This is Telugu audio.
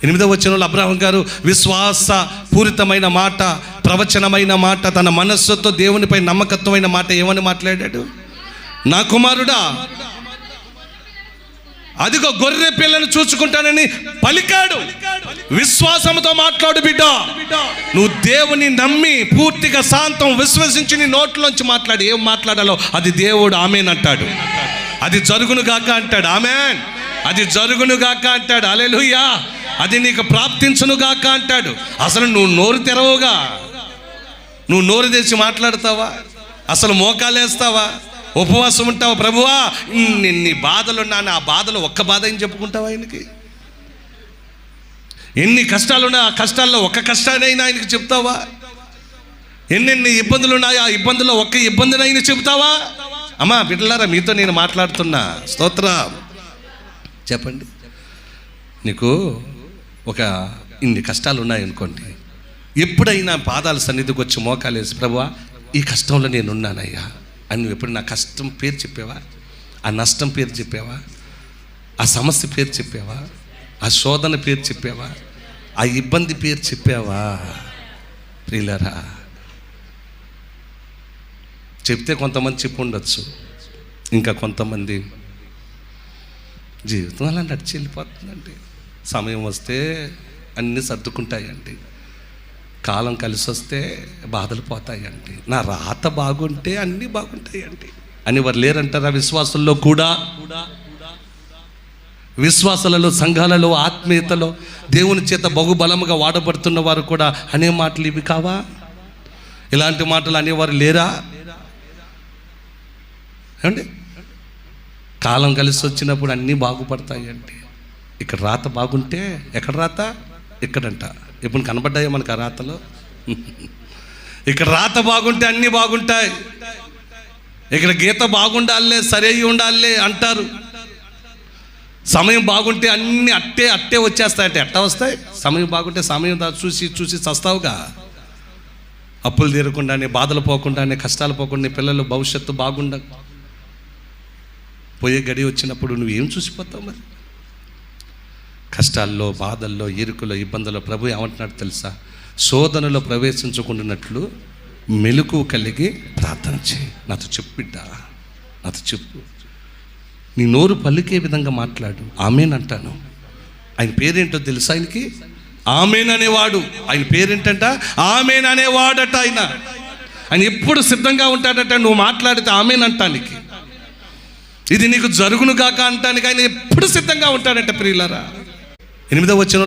8వ వచనంలో అబ్రహాం గారు విశ్వాస పూరితమైన మాట, ప్రవచనమైన మాట, తన మనస్సుతో దేవునిపై నమ్మకత్వమైన మాట ఏమని మాట్లాడాడు? నా కుమారుడా, అదిగో గొర్రె పిల్లను చూసుకుంటానని పలికాడు. విశ్వాసంతో మాట్లాడు బిడ్డ. నువ్వు దేవుని నమ్మి పూర్తిగా శాంతం విశ్వసించి నీ నోట్లోంచి మాట్లాడు. ఏం మాట్లాడాలో అది దేవుడు ఆమేన్ అంటాడు. అది జరుగును గాక అంటాడు. ఆమేన్. అది జరుగును గాక అంటాడు. హల్లెలూయా. అది నీకు ప్రాప్తించును గాక అంటాడు. అసలు నువ్వు నోరు తెరవుగా? నువ్వు నోరు తెచ్చి మాట్లాడతావా? అసలు మోకాలేస్తావా? ఉపవాసం ఉంటావా? ప్రభువా ఎన్ని బాధలున్నా ఆ బాధలు ఒక్క బాధ అని చెప్పుకుంటావా ఆయనకి? ఎన్ని కష్టాలున్నా ఆ కష్టాల్లో ఒక్క కష్టానైనా ఆయనకి చెప్తావా? ఎన్నెన్ని ఇబ్బందులు ఉన్నాయో ఆ ఇబ్బందుల్లో ఒక్క ఇబ్బందినైనా చెప్తావా? అమ్మా బిడ్డలారా, మీతో నేను మాట్లాడుతున్నా. స్తోత్రం. చెప్పండి. నీకు ఒక ఇన్ని కష్టాలు ఉన్నాయనుకోండి, ఎప్పుడైనా పాదాల సన్నిధికి వచ్చి మోకాలేసి ప్రభువా ఈ కష్టంలో నేను ఉన్నానయ్యా అని నువ్వు ఎప్పుడు నా కష్టం పేరు చెప్పావా? ఆ నష్టం పేరు చెప్పావా? ఆ సమస్య పేరు చెప్పావా? ఆ శోధన పేరు చెప్పావా? ఆ ఇబ్బంది పేరు చెప్పావా? ప్రియులారా, చెప్తే కొంతమంది చెప్పు ఉండొచ్చు, ఇంకా కొంతమంది జీవితం అలా నడిచి వెళ్ళిపోతుందండి. సమయం వస్తే అన్నీ సర్దుకుంటాయండి, కాలం కలిసి వస్తే బాధలు పోతాయండి, నా రాత బాగుంటే అన్నీ బాగుంటాయండి అని వారు లేరంటారా? విశ్వాసుల్లో కూడా, విశ్వాసాలలో, సంఘాలలో, ఆత్మీయతలో దేవుని చేత బహుబలముగా వాడబడుతున్న వారు కూడా అనే మాటలు ఇవి కావా? ఇలాంటి మాటలు అనేవారు లేరా? ఏమండి, కాలం కలిసి వచ్చినప్పుడు అన్నీ బాగుపడతాయండి. ఇక్కడ రాత బాగుంటే ఎక్కడ రాత? ఇక్కడంట. ఇప్పుడు కనబడ్డాయో మనకు ఆ రాతలో? ఇక్కడ రాత బాగుంటే అన్నీ బాగుంటాయి. ఇక్కడ గీత బాగుండాలే, సరే ఉండాలే అంటారు. సమయం బాగుంటే అన్నీ అట్టే వచ్చేస్తాయంటే ఎట్టా వస్తాయి? సమయం బాగుంటే సమయం చూసి చస్తావుగా. అప్పులు తీరకుండానే, బాధలు పోకుండానే, కష్టాలు పోకుండా, పిల్లలు భవిష్యత్తు బాగుండ పోయే గడి వచ్చినప్పుడు నువ్వేం చూసిపోతావు? మరి కష్టాల్లో, బాధల్లో, ఇరుకులో, ఇబ్బందుల్లో ప్రభు ఏమంటున్నాడు తెలుసా? శోధనలో ప్రవేశించకుండానట్లు మెలకువ కలిగి ప్రార్థన చేయి. నాతో చెప్పు బిడ్డ, నాతో చెప్పు. నీ నోరు పలికే విధంగా మాట్లాడు. ఆమేన్ అంటాను. ఆయన పేరేంటో తెలుసా? ఆయనకి ఆమేన్ అనేవాడు. ఆయన పేరేంటంట? ఆమేన్ అనేవాడట. ఆయన ఎప్పుడు సిద్ధంగా ఉంటాడట నువ్వు మాట్లాడితే ఆమేన్ అంటానికి. ఇది నీకు జరుగును గాక అంటానికి ఆయన ఎప్పుడు సిద్ధంగా ఉంటాడట. ప్రియులారా, 8వ వచనం